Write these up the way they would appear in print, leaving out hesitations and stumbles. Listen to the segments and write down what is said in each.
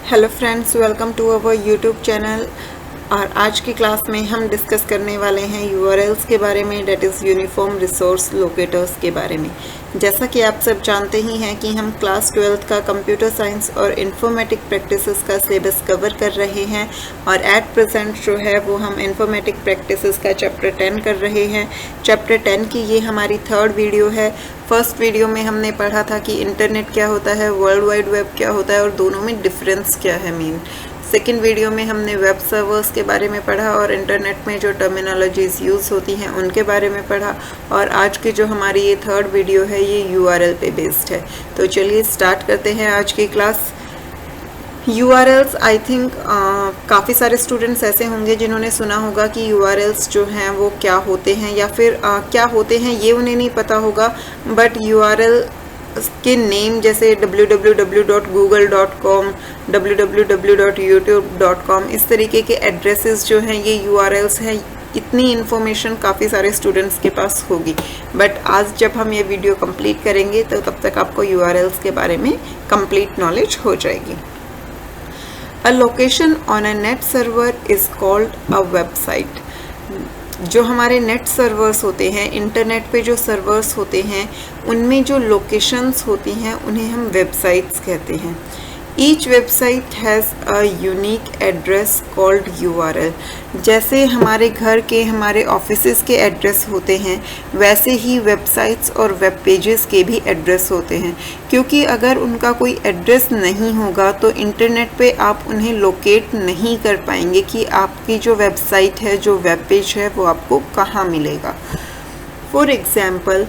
Hello friends, welcome to our YouTube channel. और आज की क्लास में हम डिस्कस करने वाले हैं यूआरएल्स के बारे में, that is uniform resource locators के बारे में। जैसा कि आप सब जानते ही हैं कि हम क्लास 12th का कंप्यूटर साइंस और इंफॉर्मेटिक प्रैक्टिसेस का सिलेबस कवर कर रहे हैं और एट प्रेजेंट जो है वो हम इंफॉर्मेटिक प्रैक्टिसेस का चैप्टर 10 कर रहे हैं। चैप्टर 10 की ये हमारी थर्ड वीडियो है। फर्स्ट वीडियो में हमने पढ़ा था कि इंटरनेट क्या होता है, वर्ल्ड वाइड वेब क्या होता है और दोनों में डिफरेंस क्या है मेन। सेकेंड वीडियो में हमने वेब सर्वर्स के बारे में पढ़ा और इंटरनेट में जो टर्मिनोलॉजीज़ यूज़ होती हैं उनके बारे में पढ़ा। और आज की जो हमारी ये थर्ड वीडियो है ये यूआरएल पे बेस्ड है। तो चलिए स्टार्ट करते हैं आज की क्लास। यूआरएल्स आई थिंक काफ़ी सारे स्टूडेंट्स ऐसे होंगे जिन्होंने सुना होगा कि यूआरएल्स जो हैं वो क्या होते हैं या फिर क्या होते हैं ये उन्हें नहीं पता होगा। बट यूआरएल के नेम जैसे www.google.com, www.youtube.com इस तरीके के एड्रेसेस जो हैं ये यूआरएल्स हैं। इतनी इन्फॉर्मेशन काफ़ी सारे स्टूडेंट्स के पास होगी, बट आज जब हम ये वीडियो कंप्लीट करेंगे तो तब तक आपको यूआरएल्स के बारे में कंप्लीट नॉलेज हो जाएगी। A location on a net server is called a website. जो हमारे नेट सर्वर्स होते हैं, इंटरनेट पे जो सर्वर्स होते हैं उनमें जो लोकेशंस होती हैं उन्हें हम वेबसाइट्स कहते हैं। Each website has a unique address called URL. जैसे हमारे घर के, हमारे ऑफिसेज़ के एड्रेस होते हैं वैसे ही वेबसाइट्स और वेब पेजेस के भी एड्रेस होते हैं, क्योंकि अगर उनका कोई एड्रेस नहीं होगा तो इंटरनेट पे आप उन्हें लोकेट नहीं कर पाएंगे कि आपकी जो वेबसाइट है, जो वेब पेज है वो आपको कहाँ मिलेगा। For example,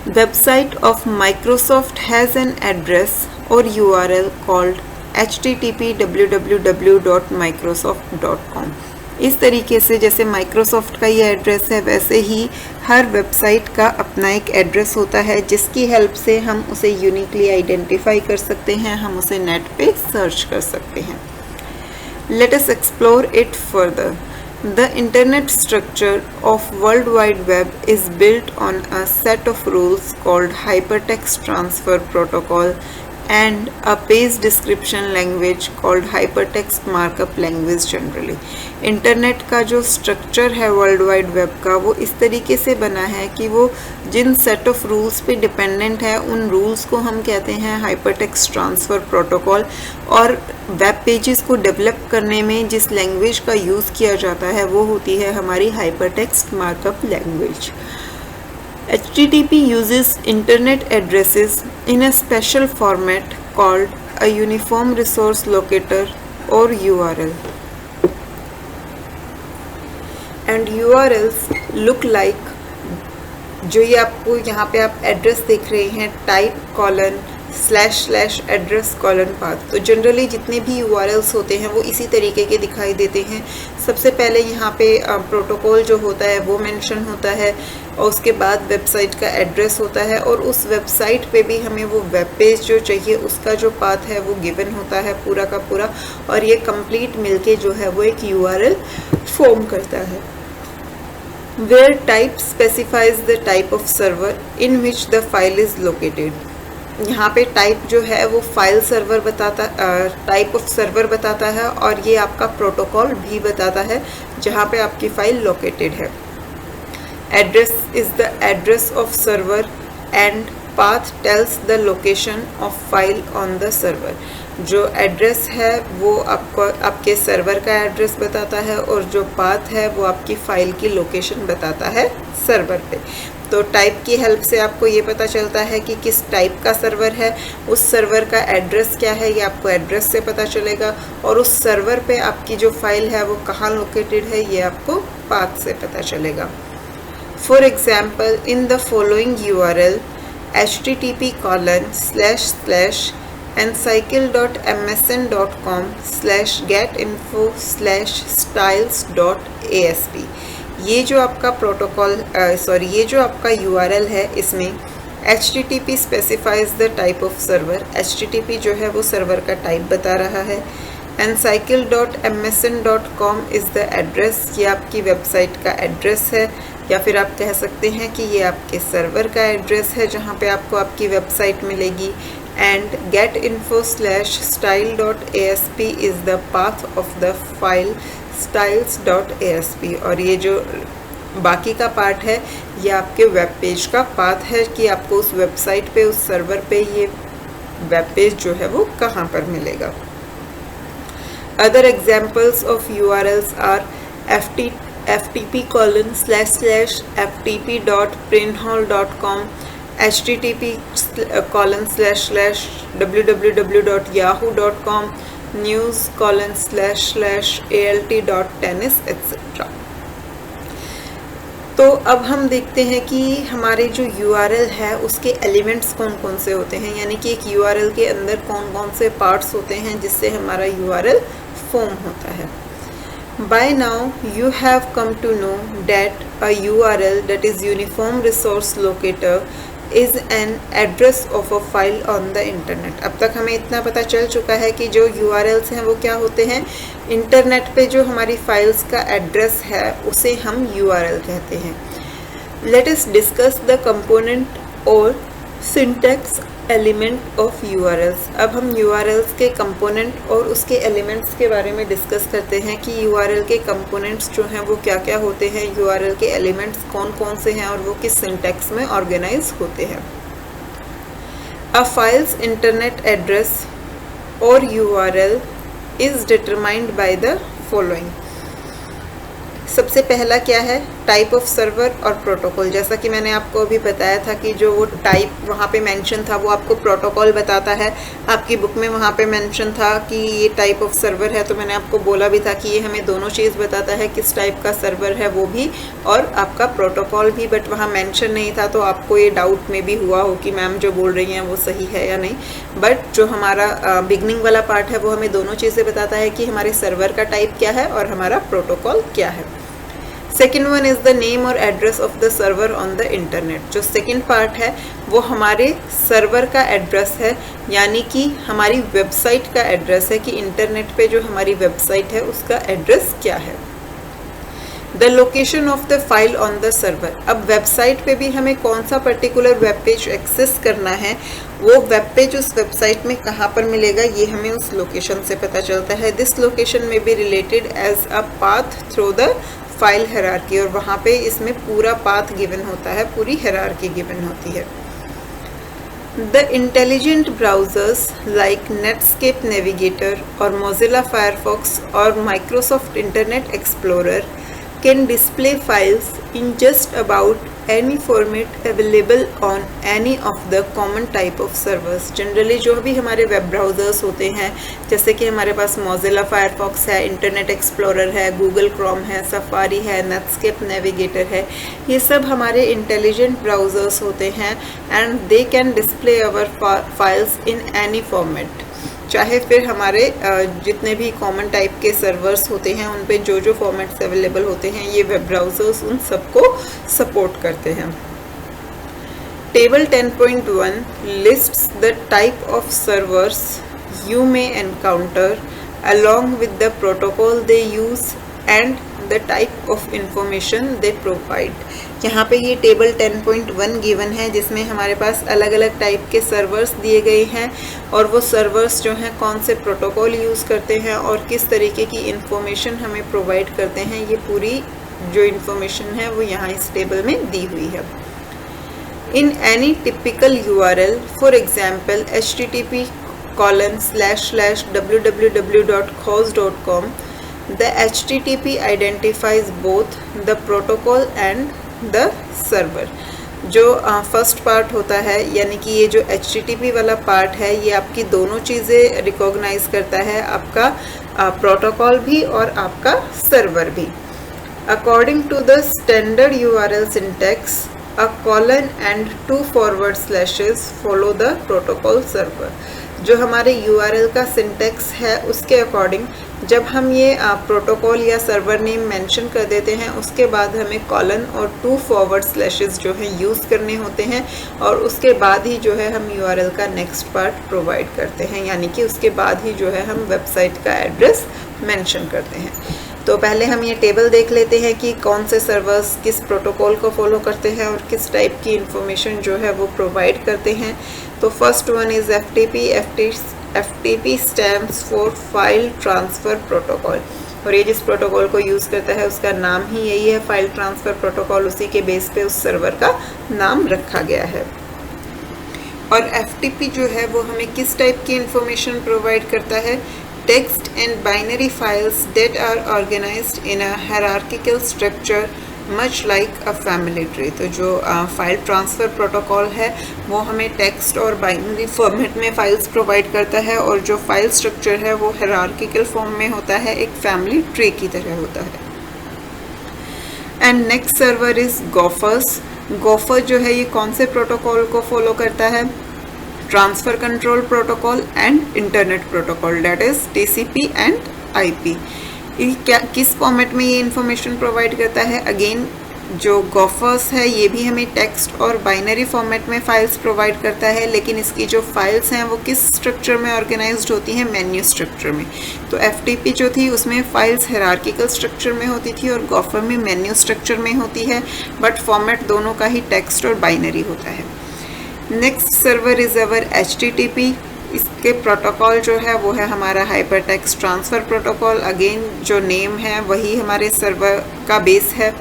website of Microsoft has an address or URL called http://www.microsoft.com। इस तरीके से जैसे माइक्रोसॉफ्ट का ये एड्रेस है वैसे ही हर वेबसाइट का अपना एक एड्रेस होता है जिसकी हेल्प से हम उसे यूनिकली आइडेंटिफाई कर सकते हैं, हम उसे नेट पे सर्च कर सकते हैं। Let us explore it further. The internet structure of World Wide Web is built on a set of rules called Hypertext Transfer Protocol and a page description language called Hypertext Markup Language generally. Internet का जो structure है world wide web का वो इस तरीके से बना है कि वो जिन सेट ऑफ रूल्स पे डिपेंडेंट है उन रूल्स को हम कहते हैं हाइपरटेक्स्ट ट्रांसफ़र प्रोटोकॉल। और वेब पेजेस को डेवलप करने में जिस लैंग्वेज का यूज़ किया जाता है वो होती है हमारी hypertext markup language. HTTP uses internet addresses in a special format called a Uniform Resource Locator or URL. And URLs look like, जो ये आपको यहाँ पे आप एड्रेस देख रहे हैं, type://address:/path। तो जनरली जितने भी URLs होते हैं वो इसी तरीके के दिखाई देते हैं। सबसे पहले यहाँ पे प्रोटोकॉल जो होता है वो मेंशन होता है और उसके बाद वेबसाइट का एड्रेस होता है और उस वेबसाइट पे भी हमें वो वेब पेज जो चाहिए उसका जो पाथ है वो गिवन होता है पूरा का पूरा, और ये कंप्लीट मिलके जो है वो एक URL फॉर्म करता है। Where type specifies the type of server in which the file is located. यहाँ पे टाइप जो है वो फाइल सर्वर बताता, टाइप ऑफ सर्वर बताता है और ये आपका प्रोटोकॉल भी बताता है जहाँ पे आपकी फ़ाइल लोकेटेड है। Address is the address of server and path tells the location of file on the server. जो एड्रेस है वो आपको आपके सर्वर का एड्रेस बताता है और जो पाथ है वो आपकी फ़ाइल की लोकेशन बताता है सर्वर पे। तो टाइप की हेल्प से आपको ये पता चलता है कि किस टाइप का सर्वर है, उस सर्वर का एड्रेस क्या है ये आपको एड्रेस से पता चलेगा, और उस सर्वर पे आपकी जो फाइल है वो कहाँ लोकेटेड है ये आपको पाथ से पता चलेगा। For example, in the following URL http://encycle.msn.com/getinfo/styles.asp। ये जो आपका प्रोटोकॉल ये जो आपका URL है इसमें HTTP specifies the type of server. HTTP जो है वो सर्वर का टाइप बता रहा है। encycle.msn.com इज़ द एड्रेस, ये आपकी वेबसाइट का एड्रेस है, या फिर आप कह सकते हैं कि ये आपके सर्वर का एड्रेस है जहाँ पे आपको आपकी वेबसाइट मिलेगी। and getinfo/style.asp is the path of the file styles.asp। और ये जो बाकी का पार्ट है ये आपके वेब पेज का पाथ है कि आपको उस वेबसाइट पे, उस सर्वर पे ये वेब पेज जो है वो कहाँ पर मिलेगा। Other examples of URLs are ftp://ftp.printHall.com, http://www.yahoo.com, news://alt.tennis etc। तो अब हम देखते हैं कि हमारे जो URL है उसके एलिमेंट्स कौन कौन से होते हैं, यानी कि एक URL के अंदर कौन कौन से पार्ट्स होते हैं जिससे हमारा URL फॉर्म होता है। By now you have come to know that a URL, that is Uniform Resource Locator, is an address of a file on the internet। अब तक हमें इतना पता चल चुका है कि जो URLs हैं वो क्या होते हैं। इंटरनेट पे जो हमारी फाइल्स का एड्रेस है उसे हम URL कहते हैं। Let us discuss the component और syntax element of URLs। अब हम URLs के कंपोनेंट और उसके एलिमेंट्स के बारे में डिस्कस करते हैं कि URL के कंपोनेंट्स जो हैं वो क्या क्या होते हैं, URL के एलिमेंट्स कौन कौन से हैं और वो किस सिंटैक्स में ऑर्गेनाइज होते हैं। A file's internet address or URL is determined by the following। सबसे पहला क्या है, टाइप ऑफ सर्वर और प्रोटोकॉल। जैसा कि मैंने आपको अभी बताया था कि जो वो टाइप वहाँ पे मेंशन था वो आपको प्रोटोकॉल बताता है। आपकी बुक में वहाँ पे मेंशन था कि ये टाइप ऑफ सर्वर है, तो मैंने आपको बोला भी था कि ये हमें दोनों चीज़ बताता है, किस टाइप का सर्वर है वो भी और आपका प्रोटोकॉल भी, बट वहाँ मेंशन नहीं था तो आपको ये डाउट में भी हुआ हो कि मैम जो बोल रही हैं वो सही है या नहीं। बट जो हमारा बिगनिंग वाला पार्ट है वो हमें दोनों चीज़ें बताता है कि हमारे सर्वर का टाइप क्या है और हमारा प्रोटोकॉल क्या है। Second one is the name और address of the server on the internet. जो सेकेंड पार्ट है वो हमारे सर्वर का एड्रेस है, यानी कि हमारी वेबसाइट का एड्रेस है कि इंटरनेट पे जो हमारी वेबसाइट है उसका एड्रेस क्या है। The location of the file on the server. अब वेबसाइट पे भी हमें कौन सा पर्टिकुलर वेब पेज एक्सेस करना है, वो वेब पेज उस वेबसाइट में कहाँ पर मिलेगा ये हमें उस लोकेशन से पता चलता है। This location may be related as a path through the file hierarchy, और वहाँ पे इसमें पूरा पाथ गिवन होता है, पूरी हायरार्की गिवन होती है। The intelligent browsers like Netscape navigator और मोजिला फायरफॉक्स और Microsoft internet explorer can display files in just about any format available on any of the common type of servers। Generally जो भी हमारे web browsers होते हैं, जैसे कि हमारे पास मोजिला फायरफॉक्स है, इंटरनेट एक्सप्लोरर है, गूगल क्रोम है, सफारी है, नेटस्केप नेविगेटर है, ये सब हमारे इंटेलिजेंट ब्राउज़र्स होते हैं and they can display our files in any format. चाहे फिर हमारे जितने भी कॉमन टाइप के सर्वर्स होते हैं उन पे जो जो फॉर्मेट्स अवेलेबल होते हैं ये वेब ब्राउज़र्स उन सबको सपोर्ट करते हैं। Table 10.1 lists the type of servers you may encounter along with the protocol they use and the type of information they provide। यहाँ पे ये टेबल 10.1 गिवन है जिसमें हमारे पास अलग अलग टाइप के सर्वर्स दिए गए हैं और वो सर्वर्स जो हैं कौन से प्रोटोकॉल यूज़ करते हैं और किस तरीके की इंफॉर्मेशन हमें प्रोवाइड करते हैं, ये पूरी जो इंफॉर्मेशन है वो यहाँ इस टेबल में दी हुई है। In any typical URL, for example http://www.khoz.com, the HTTP identifies both the protocol and the server। जो फर्स्ट पार्ट होता है यानी कि ये जो HTTP वाला पार्ट है ये आपकी दोनों चीज़ें रिकॉग्नाइज करता है, आपका प्रोटोकॉल भी और आपका सर्वर भी। According to the standard URL syntax, a colon and 2 forward slashes follow the protocol server। जो हमारे URL का सिंटैक्स है उसके अकॉर्डिंग जब हम ये प्रोटोकॉल या सर्वर नेम मेंशन कर देते हैं उसके बाद हमें कॉलन और 2 फॉरवर्ड स्लैशेस जो हैं यूज़ करने होते हैं और उसके बाद ही जो है हम URL का नेक्स्ट पार्ट प्रोवाइड करते हैं, यानी कि उसके बाद ही जो है हम वेबसाइट का एड्रेस मेंशन करते हैं। तो पहले हम ये टेबल देख लेते हैं कि कौन से सर्वर्स किस प्रोटोकॉल को फॉलो करते हैं और किस टाइप की इंफॉर्मेशन जो है वो प्रोवाइड करते हैं। तो first one is FTP। FTP stands for file transfer protocol, और ये जिस प्रोटोकॉल को यूज़ करता है उसका नाम ही यही है, फाइल ट्रांसफ़र प्रोटोकॉल। उसी के बेस पे उस सर्वर का नाम रखा गया है। और FTP जो है वो हमें किस टाइप की इंफॉर्मेशन प्रोवाइड करता है? Text and binary files that are organised in a hierarchical structure much like a family tree. तो जो फाइल ट्रांसफ़र प्रोटोकॉल है वो हमें टेक्स्ट और बाइनरी फॉर्मेट में फाइल्स प्रोवाइड करता है, और जो फाइल स्ट्रक्चर है वो हायरार्किकल फॉर्म में होता है, एक फैमिली ट्री की तरह होता है। And next server is gophers. Gopher जो है ये कौन से प्रोटोकॉल को फॉलो करता है? Transfer control protocol and internet protocol, that is TCP and IP। क्या किस फॉर्मेट में ये इंफॉर्मेशन प्रोवाइड करता है? अगेन जो गोफर्स है ये भी हमें टेक्स्ट और बाइनरी फॉर्मेट में फाइल्स प्रोवाइड करता है, लेकिन इसकी जो फाइल्स हैं वो किस स्ट्रक्चर में ऑर्गेनाइज्ड होती हैं? मेन्यू स्ट्रक्चर में। तो FTP जो थी उसमें फाइल्स हायरार्किकल स्ट्रक्चर में होती थी और गोफर में मेन्यू स्ट्रक्चर में होती है, बट फॉर्मेट दोनों का ही टेक्स्ट और बाइनरी होता है। Next server is our HTTP। इसके प्रोटोकॉल जो है वो है हमारा hyper text transfer protocol. Again जो नेम है वही हमारे सर्वर का बेस है।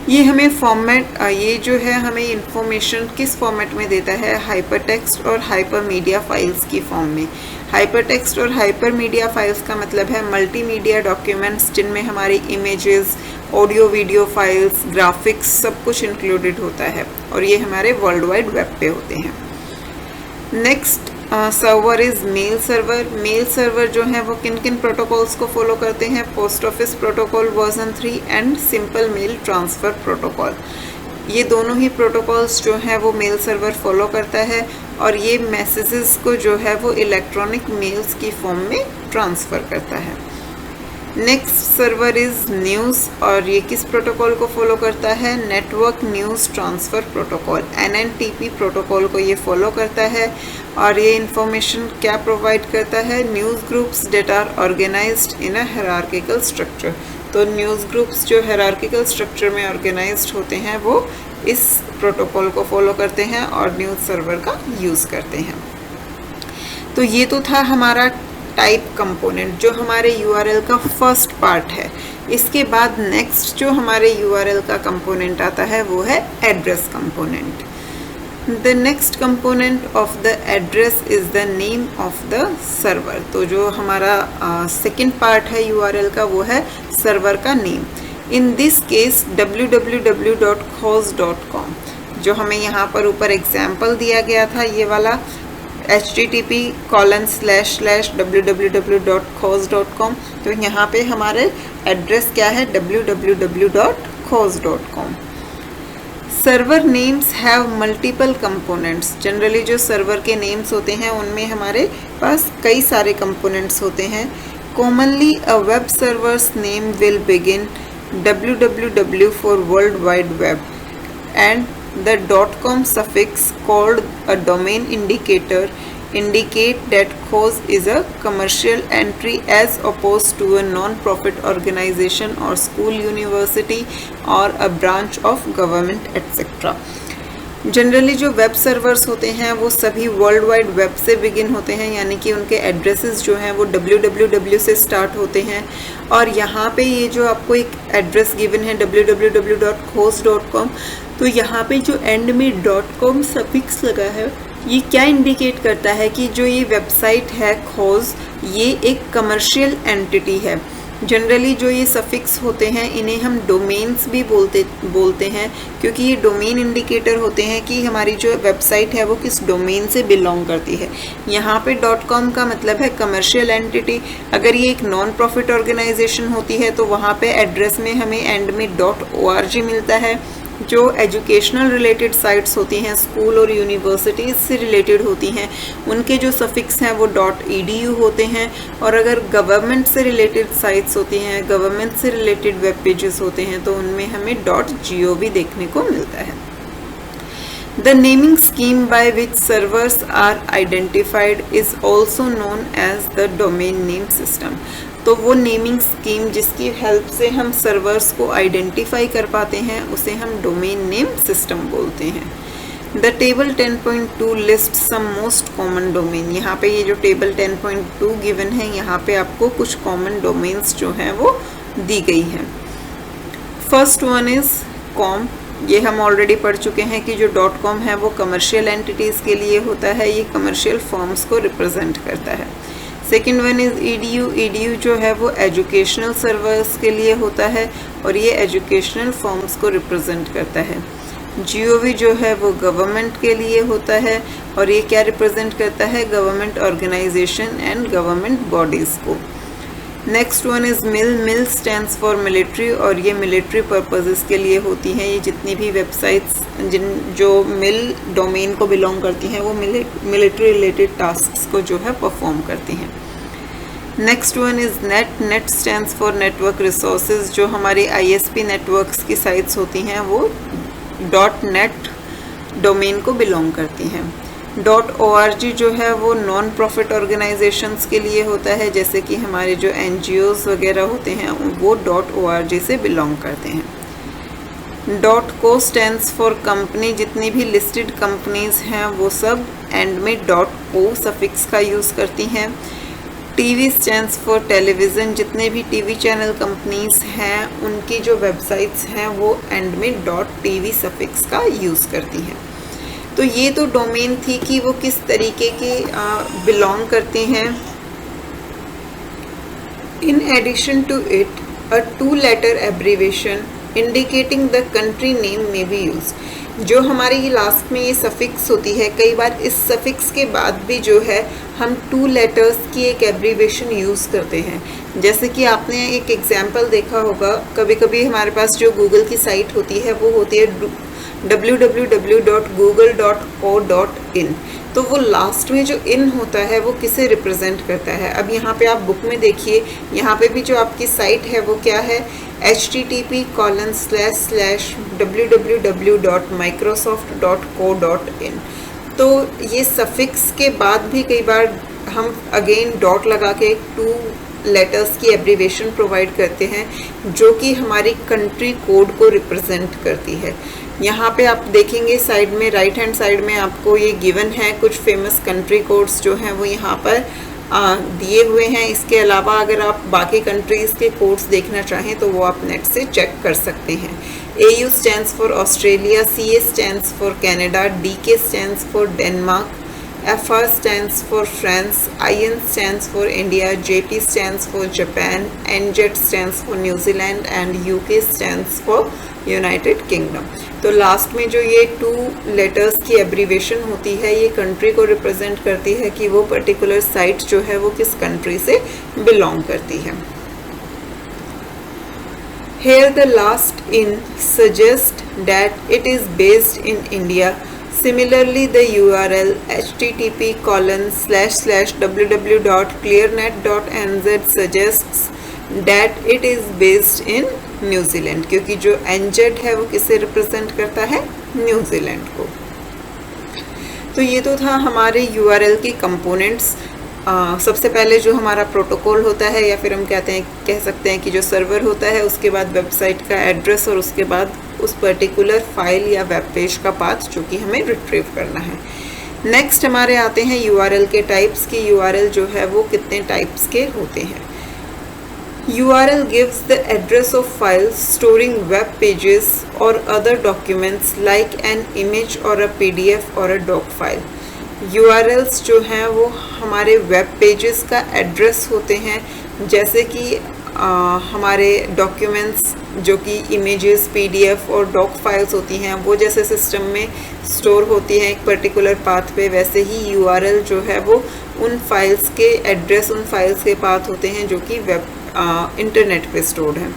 ये हमें फॉर्मेट, ये जो है हमें इंफॉर्मेशन किस फॉर्मेट में देता है? हाइपर टेक्स्ट और हाइपर मीडिया फाइल्स की फॉर्म में। हाइपर टेक्स्ट और हाइपर मीडिया फाइल्स का मतलब है मल्टीमीडिया डॉक्यूमेंट्स जिनमें हमारी images, audio video files, graphics सब कुछ इंक्लूडेड होता है, और ये हमारे वर्ल्ड वाइड वेब पे होते हैं। Next server is mail server. Mail server जो है वो किन किन प्रोटोकॉल्स को फॉलो करते हैं? Post office protocol version 3 and simple mail transfer protocol. ये दोनों ही प्रोटोकॉल्स जो हैं वो मेल सर्वर फॉलो करता है, और ये मैसेजेस को जो है वो इलेक्ट्रॉनिक मेल्स की फॉर्म में ट्रांसफ़र करता है। नेक्स्ट सर्वर इज़ न्यूज़, और ये किस प्रोटोकॉल को फॉलो करता है? Network news transfer protocol, NNTP protocol को ये फॉलो करता है, और ये इंफॉर्मेशन क्या प्रोवाइड करता है? News groups that are organised in a hierarchical structure. तो न्यूज़ ग्रुप्स जो हायरार्किकल स्ट्रक्चर में ऑर्गेनाइज्ड होते हैं वो इस प्रोटोकॉल को फॉलो करते हैं और न्यूज़ सर्वर का यूज़ करते हैं। तो ये तो था हमारा टाइप कंपोनेंट जो हमारे URL का फर्स्ट पार्ट है। इसके बाद नेक्स्ट जो हमारे URL का कंपोनेंट आता है वो है address component. The next component of the address is the name of the server. तो जो हमारा सेकेंड पार्ट है URL का वो है सर्वर का name. In this case www.khoz.com, जो हमें यहाँ पर ऊपर एग्जाम्पल दिया गया था ये वाला http://www.khoz.com, तो यहाँ पे हमारे एड्रेस क्या है? www.khoz.com। Server names have multiple components. Generally जो सर्वर के नेम्स होते हैं उनमें हमारे पास कई सारे कंपोनेंट्स होते हैं। Commonly a web servers name will begin www for World Wide Web and the .com suffix called a domain indicator indicate that Khoz is a commercial entry as opposed to a non-profit organization or school, university or a branch of government etc. Generally जो web servers होते हैं वो सभी world wide web से begin होते हैं, यानी कि उनके एड्रेसेस जो हैं वो www से स्टार्ट होते हैं। और यहाँ पे ये जो आपको एक एड्रेस गिवन है www.khoz.com, तो यहाँ पे जो एंड में .com सफिक्स लगा है ये क्या इंडिकेट करता है कि जो ये वेबसाइट है खोज ये एक कमर्शियल एंटिटी है। जनरली जो ये सफिक्स होते हैं इन्हें हम डोमेन्स भी बोलते हैं, क्योंकि ये डोमेन इंडिकेटर होते हैं कि हमारी जो वेबसाइट है वो किस डोमेन से बिलोंग करती है। यहाँ पे .com का मतलब है कमर्शियल एंटिटी। अगर ये एक नॉन प्रॉफिट ऑर्गेनाइजेशन होती है तो वहाँ पे एड्रेस में हमें एंड में .org मिलता है। जो एजुकेशनल रिलेटेड साइट्स होती हैं, स्कूल और यूनिवर्सिटीज़ से रिलेटेड होती हैं, उनके जो सफिक्स हैं वो .edu होते हैं। और अगर गवर्नमेंट से रिलेटेड साइट्स होती हैं, गवर्नमेंट से रिलेटेड वेब पेजेस होते हैं, तो उनमें हमें .gov देखने को मिलता है। The naming scheme by which servers are identified is also known as the domain name system। तो वो नेमिंग स्कीम जिसकी हेल्प से हम सर्वर्स को आइडेंटिफाई कर पाते हैं उसे हम डोमेन नेम सिस्टम बोलते हैं। The table 10.2 list some most common domain. यहाँ पे ये जो टेबल 10.2 गिवन है, यहाँ पे आपको कुछ कॉमन डोमेन्स जो हैं वो दी गई हैं। First one is com. ये हम ऑलरेडी पढ़ चुके हैं कि जो .com है वो कमर्शियल एंटिटीज़ के लिए होता है, ये कमर्शियल फर्म्स को रिप्रेजेंट करता है। Second one is edu। edu जो है वो एजुकेशनल सर्वर्स के लिए होता है और ये एजुकेशनल फर्म्स को रिप्रेजेंट करता है। gov जो है वो गवर्नमेंट के लिए होता है और ये क्या रिप्रेजेंट करता है, government organisation and government bodies को। Next one is mil. Mil stands for military और ये मिलिट्री पर्पसेस के लिए होती हैं। ये जितनी भी वेबसाइट्स जो मिल डोमेन को बिलोंग करती हैं वो मिलिट्री रिलेटेड टास्क्स को जो है परफॉर्म करती हैं। Next one is net. Net stands for network resources. जो हमारी ISP नेटवर्क्स की साइट्स होती हैं वो .net डोमेन को बिलोंग करती हैं। .org जो है वो नॉन प्रॉफिट ऑर्गेनाइजेशंस के लिए होता है, जैसे कि हमारे जो NGOs वगैरह होते हैं वो .org से बिलोंग करते हैं। .co stands for company. जितनी भी लिस्टेड कंपनीज हैं वो सब एंड में .co सफिक्स का यूज़ करती हैं। TV stands for television. जितने भी TV चैनल कंपनीज हैं उनकी जो वेबसाइट्स हैं वो एंड में .tv सफिक्स का यूज़ करती हैं। तो ये तो डोमेन थी कि वो किस तरीके के बिलोंग करते हैं। In addition to it a 2-letter abbreviation indicating the country name may be use. जो हमारे ये लास्ट में ये सफिक्स होती है, कई बार इस सफिक्स के बाद भी जो है हम 2 letters की एक एब्रीवेशन यूज़ करते हैं। जैसे कि आपने एक एग्जाम्पल देखा होगा, कभी कभी हमारे पास जो गूगल की साइट होती है वो होती है www.google.co.in। तो वो लास्ट में जो इन होता है वो किसे रिप्रेजेंट करता है। अब यहाँ पे आप बुक में देखिए, यहाँ पे भी जो आपकी साइट है वो क्या है, http://www.microsoft.co.in। तो ये सफिक्स के बाद भी कई बार हम अगेन डॉट लगा के 2 letters की एब्रीवेशन प्रोवाइड करते हैं जो कि हमारी कंट्री कोड को रिप्रेजेंट करती है। यहाँ पे आप देखेंगे साइड में, राइट हैंड साइड में आपको ये गिवन है कुछ फेमस कंट्री कोड्स जो हैं वो यहाँ पर दिए हुए हैं। इसके अलावा अगर आप बाकी कंट्रीज़ के कोड्स देखना चाहें तो वो आप नेट से चेक कर सकते हैं। AU stands for Australia, CA stands for Canada, DK stands for Denmark, FR stands for France, IN stands for India, JP stands for Japan, NZ stands for New Zealand and UK stands for United Kingdom। तो last में जो ये 2 letters की abbreviation होती है ये country को represent करती है कि वो पर्टिकुलर साइट जो है वो किस कंट्री से बिलोंग करती है। Here the last in suggest that it is based in India. Similarly, the URL http://www.clearnet.nz suggests that it is based in New Zealand, क्योंकि जो NZ है वो किसे रिप्रेजेंट करता है, न्यूजीलैंड को। तो ये तो था हमारे URL के कंपोनेंट्स। सबसे पहले जो हमारा प्रोटोकॉल होता है या फिर हम कह सकते हैं कि जो सर्वर होता है, उसके बाद वेबसाइट का एड्रेस और उसके बाद उस पर्टिकुलर फाइल या वेब पेज का पाथ जो कि हमें रिट्रीव करना है। नेक्स्ट हमारे आते हैं URL के टाइप्स की। URL जो है वो कितने टाइप्स के होते हैं। URL gives the address of files storing web pages or other documents like an image or a PDF or a doc file। URLs जो हैं वो हमारे वेब पेजेस का एड्रेस होते हैं, जैसे कि हमारे डॉक्यूमेंट्स जो कि इमेजेस, PDF और डॉक फाइल्स होती हैं वो जैसे सिस्टम में स्टोर होती हैं एक पर्टिकुलर पाथ पे, वैसे ही URL जो है वो उन फाइल्स के एड्रेस, उन फाइल्स के पाथ होते हैं जो कि वेब इंटरनेट पे स्टोर्ड हैं।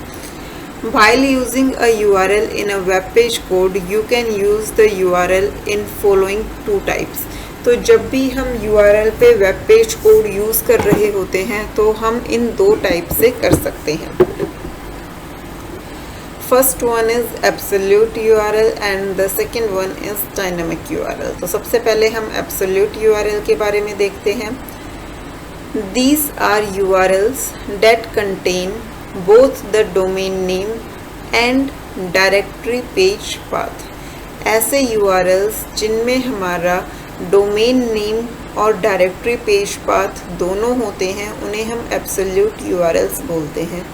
While using a URL in a web page code, you can use the URL in following 2 types। तो जब भी हम URL पे वेब पेज कोड यूज़ कर रहे होते हैं तो हम इन 2 टाइप से कर सकते हैं। First one is absolute URL and the second one is dynamic URL। तो सबसे पहले हम एब्सोल्यूट URL के बारे में देखते हैं। These are URLs that contain both the domain name and directory page path ऐसे URLs जिनमें हमारा डोमेन नेम और डायरेक्टरी पेज पाथ दोनों होते हैं उन्हें हम एब्सोल्यूट URLs बोलते हैं।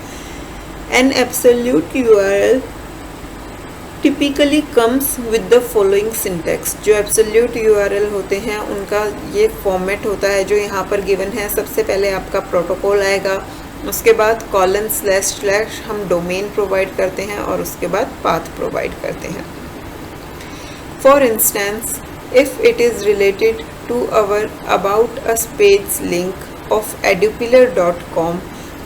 An absolute URL typically comes with the following syntax. जो एब्सोल्यूट URL होते हैं उनका ये फॉर्मेट होता है जो यहाँ पर गिवन है। सबसे पहले आपका प्रोटोकॉल आएगा, उसके बाद :// हम डोमेन प्रोवाइड करते हैं और उसके बाद पाथ प्रोवाइड करते हैं। For instance, if it is related to our about us page link of edupillar.com,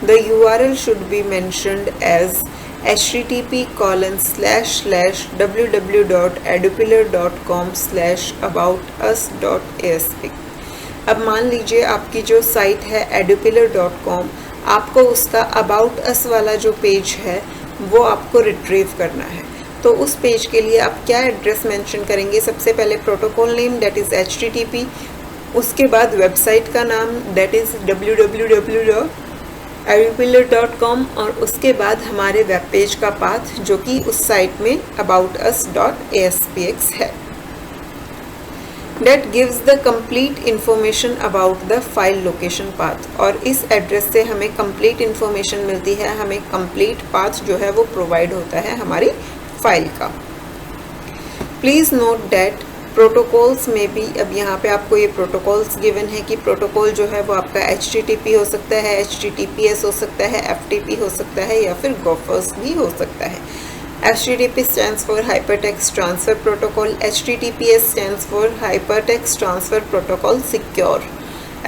the URL should be mentioned as http://www.edupillar.com/aboutus.asp। अब मान लीजिए आपकी जो साइट है edupillar.com, आपको उसका अबाउट अस वाला जो पेज है वो आपको रिट्रीव करना है। तो उस पेज के लिए आप क्या एड्रेस मेंशन करेंगे? सबसे पहले protocol name that is http, उसके बाद वेबसाइट का नाम दैट इज़ www.edupillar.com और उसके बाद हमारे वेब पेज का पाथ जो कि उस साइट में aboutus.aspx है। That gives the complete information about the file location path। और इस एड्रेस से हमें complete information मिलती है, हमें complete path जो है वो प्रोवाइड होता है हमारी फाइल का। Please note that प्रोटोकॉल्स में भी, अब यहाँ पे आपको ये प्रोटोकॉल्स गिवन है कि प्रोटोकॉल जो है वो आपका HTTP हो सकता है, HTTPS हो सकता है, FTP हो सकता है या फिर GOPHS भी हो सकता है। HTTP stands for Hypertext Transfer Protocol, HTTPS stands for Hypertext Transfer Protocol Secure,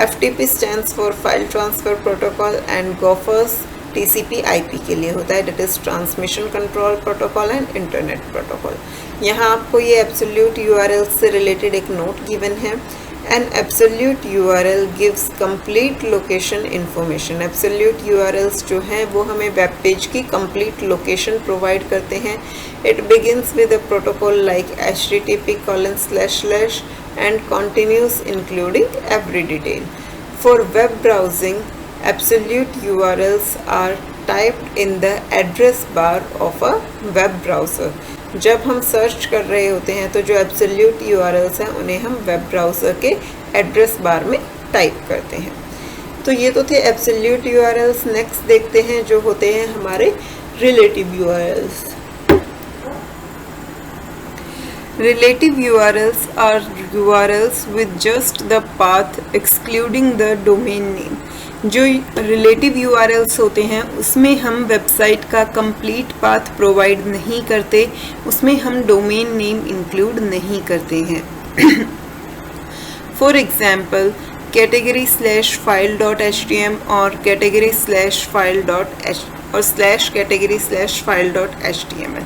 FTP stands for File Transfer Protocol and GOPHS TCP/IP के लिए होता है, that is Transmission Control Protocol and Internet Protocol। यहाँ आपको ये एब्सोल्यूट URL से related एक note given है। N absolute URL gives complete location information. Absolute URLs जो हैं वो हमें वेब पेज की कंप्लीट लोकेशन प्रोवाइड करते हैं। It begins with a protocol like http:// and continuous including every detail. For web browsing, absolute URLs are typed in the address bar of a web browser। जब हम search कर रहे होते हैं तो जो एब्सोल्यूट URLs हैं उन्हें हम वेब ब्राउज़र के एड्रेस बार में टाइप करते हैं। तो ये तो थे एब्सोल्यूट URLs। नेक्स्ट देखते हैं जो होते हैं हमारे relative URLs। Relative URLs are URLs with just the path excluding the domain name। जो रिलेटिव URLs होते हैं उसमें हम वेबसाइट का कंप्लीट पाथ प्रोवाइड नहीं करते, उसमें हम डोमेन नेम इंक्लूड नहीं करते हैं। फॉर एग्जाम्पल category/file.htm और category/file.html।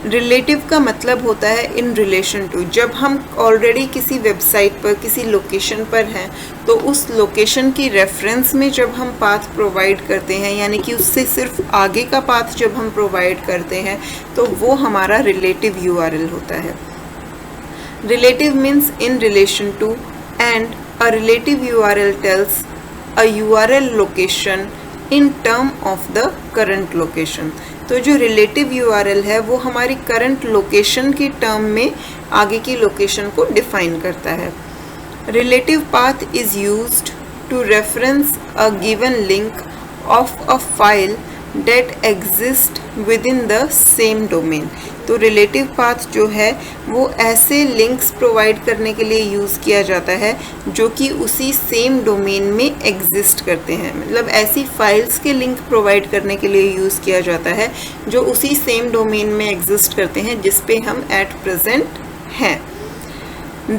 रिलेटिव का मतलब होता है इन रिलेशन टू। जब हम ऑलरेडी किसी वेबसाइट पर किसी लोकेशन पर हैं तो उस लोकेशन की रेफरेंस में जब हम पाथ प्रोवाइड करते हैं, यानी कि उससे सिर्फ आगे का पाथ जब हम प्रोवाइड करते हैं तो वो हमारा रिलेटिव URL होता है। Relative means in relation to and a relative URL tells a URL location in term of the current location. तो जो रिलेटिव URL है वो हमारी करंट लोकेशन की टर्म में आगे की लोकेशन को डिफाइन करता है। Relative path is used to reference a given link of a file that exist within the same domain. तो रिलेटिव पाथ जो है वो ऐसे लिंक्स प्रोवाइड करने के लिए यूज़ किया जाता है जो कि उसी सेम डोमेन में एग्जिस्ट करते हैं। मतलब ऐसी फाइल्स के लिंक प्रोवाइड करने के लिए यूज़ किया जाता है जो उसी सेम डोमेन में एग्जिस्ट करते हैं जिस पे हम एट प्रेजेंट हैं।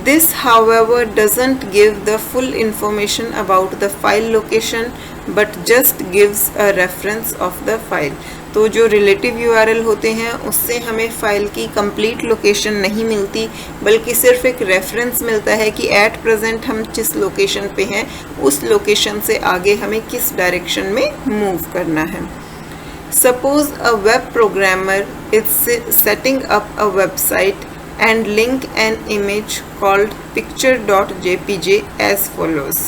This, however, doesn't give the full information about the file location but just gives a reference of the file। तो जो रिलेटिव URL होते हैं उससे हमें फ़ाइल की कंप्लीट लोकेशन नहीं मिलती, बल्कि सिर्फ एक रेफरेंस मिलता है कि एट प्रेजेंट हम जिस लोकेशन पे हैं उस लोकेशन से आगे हमें किस डायरेक्शन में मूव करना है। Suppose a web programmer is setting up a website and link an image called picture.jpg as follows।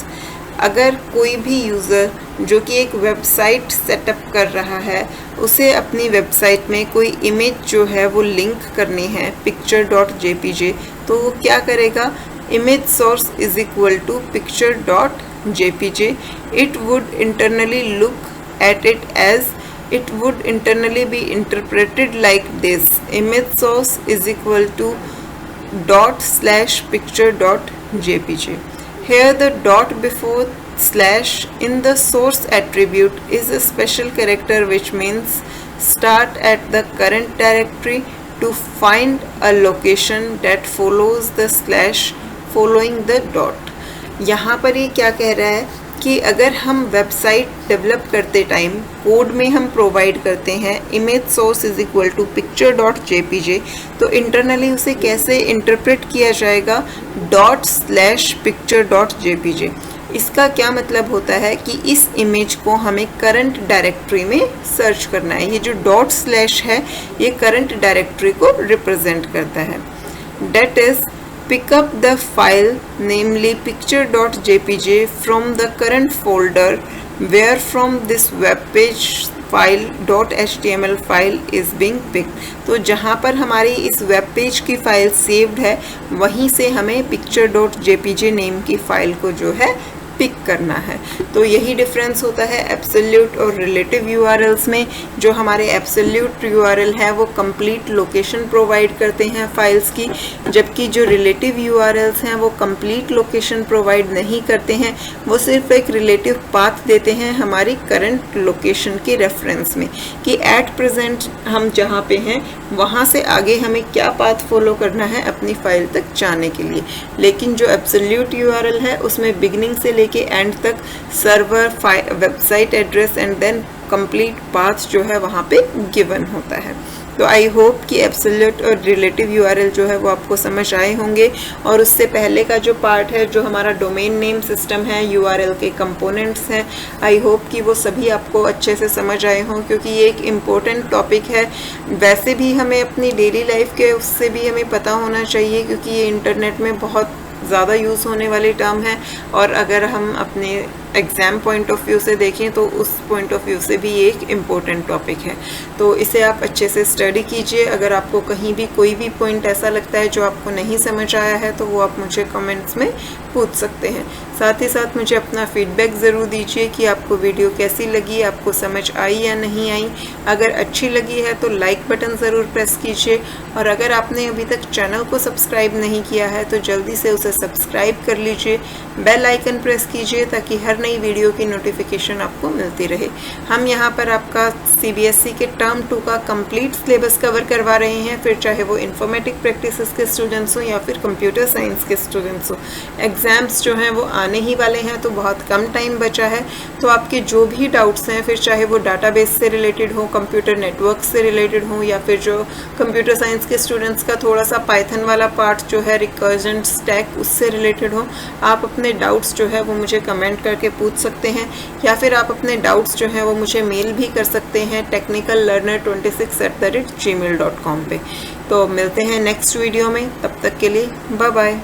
अगर कोई भी यूज़र जो कि एक वेबसाइट सेटअप कर रहा है, उसे अपनी वेबसाइट में कोई इमेज जो है वो लिंक करनी है picture.jpg, तो वो क्या करेगा, image source is equal to picture.jpg. It would internally look at it as it would internally be interpreted like this: image source is equal to ./picture.jpg. Here the dot before slash in the source attribute is a special character which means start at the current directory to find a location that follows the slash following the dot. यहाँ पर ये क्या कह रहा है कि अगर हम वेबसाइट डेवलप करते टाइम कोड में हम प्रोवाइड करते हैं image source is equal to picture.jpg, तो इंटरनली उसे कैसे इंटरप्रेट किया जाएगा, ./picture.jpg. इसका क्या मतलब होता है कि इस इमेज को हमें करंट डायरेक्टरी में सर्च करना है. ये जो ./ है ये करंट डायरेक्टरी को रिप्रेजेंट करता है. That is pick up the file namely picture.jpg from the current folder where from this web page file .html file is being picked. तो जहाँ पर हमारी इस वेब पेज की फाइल सेव्ड है वहीं से हमें picture.jpg नेम की फाइल को जो है पिक करना है. तो यही डिफरेंस होता है एब्सोल्यूट और रिलेटिव यूआरएल्स में. जो हमारे एब्सोल्यूट यूआरएल है वो कंप्लीट लोकेशन प्रोवाइड करते हैं फाइल्स की, जबकि जो रिलेटिव यूआरएल्स हैं वो कंप्लीट लोकेशन प्रोवाइड नहीं करते हैं, वो सिर्फ एक रिलेटिव पाथ देते हैं हमारी करंट लोकेशन के रेफरेंस में कि एट प्रेजेंट हम जहाँ पे हैं वहाँ से आगे हमें क्या पाथ फॉलो करना है अपनी फाइल तक जाने के लिए. लेकिन जो एब्सोल्यूट यूआरएल है उसमें बिगिनिंग से लेके एंड तक server, website address and then complete path जो है वहाँ पे गिवन होता है. तो आई होप कि एब्सोल्यूट और रिलेटिव यूआरएल जो है वो आपको समझ आए होंगे. और उससे पहले का जो पार्ट है जो हमारा डोमेन नेम सिस्टम है, यूआरएल के कंपोनेंट्स हैं, आई होप कि वो सभी आपको अच्छे से समझ आए हों, क्योंकि ये एक इम्पोर्टेंट टॉपिक है. वैसे भी हमें अपनी डेली लाइफ के उससे भी हमें पता होना चाहिए, क्योंकि ये इंटरनेट में बहुत ज़्यादा यूज़ होने वाली टर्म है. और अगर हम अपने एग्ज़ाम पॉइंट ऑफ व्यू से देखें तो उस पॉइंट ऑफ व्यू से भी ये एक इम्पोर्टेंट टॉपिक है. तो इसे आप अच्छे से स्टडी कीजिए. अगर आपको कहीं भी कोई भी पॉइंट ऐसा लगता है जो आपको नहीं समझ आया है तो वो आप मुझे कमेंट्स में पूछ सकते हैं. साथ ही साथ मुझे अपना फीडबैक ज़रूर दीजिए कि आपको वीडियो कैसी लगी, आपको समझ आई या नहीं आई. अगर अच्छी लगी है तो लाइक बटन ज़रूर प्रेस कीजिए. और अगर आपने अभी तक चैनल को सब्सक्राइब नहीं किया है तो जल्दी से उसे सब्सक्राइब कर लीजिए, बेल आइकन प्रेस कीजिए ताकि हर नई वीडियो की नोटिफिकेशन आपको मिलती रहे. हम यहाँ पर आपका CBSE के टर्म 2 का कंप्लीट सिलेबस कवर करवा रहे हैं, फिर चाहे वो इन्फॉर्मेटिक प्रैक्टिसेस के स्टूडेंट्स हो या फिर कंप्यूटर साइंस के स्टूडेंट्स हो. एग्ज़ाम्स जो हैं वो आने ही वाले हैं तो बहुत कम टाइम बचा है. तो आपके जो भी डाउट्स हैं, फिर चाहे वो डाटाबेस से रिलेटेड हो, कंप्यूटर नेटवर्क से रिलेटेड हो, या फिर जो कंप्यूटर साइंस के स्टूडेंट्स का थोड़ा सा पाइथन वाला पार्ट जो है रिकर्जन स्टैक उससे रिलेटेड हो, आप अपने डाउट्स जो है वो मुझे कमेंट करके पूछ सकते हैं. या फिर आप अपने डाउट्स जो हैं वो मुझे मेल भी कर सकते हैं technicallearner26@gmail.com पे. तो मिलते हैं नेक्स्ट वीडियो में, तब तक के लिए बाय बाय.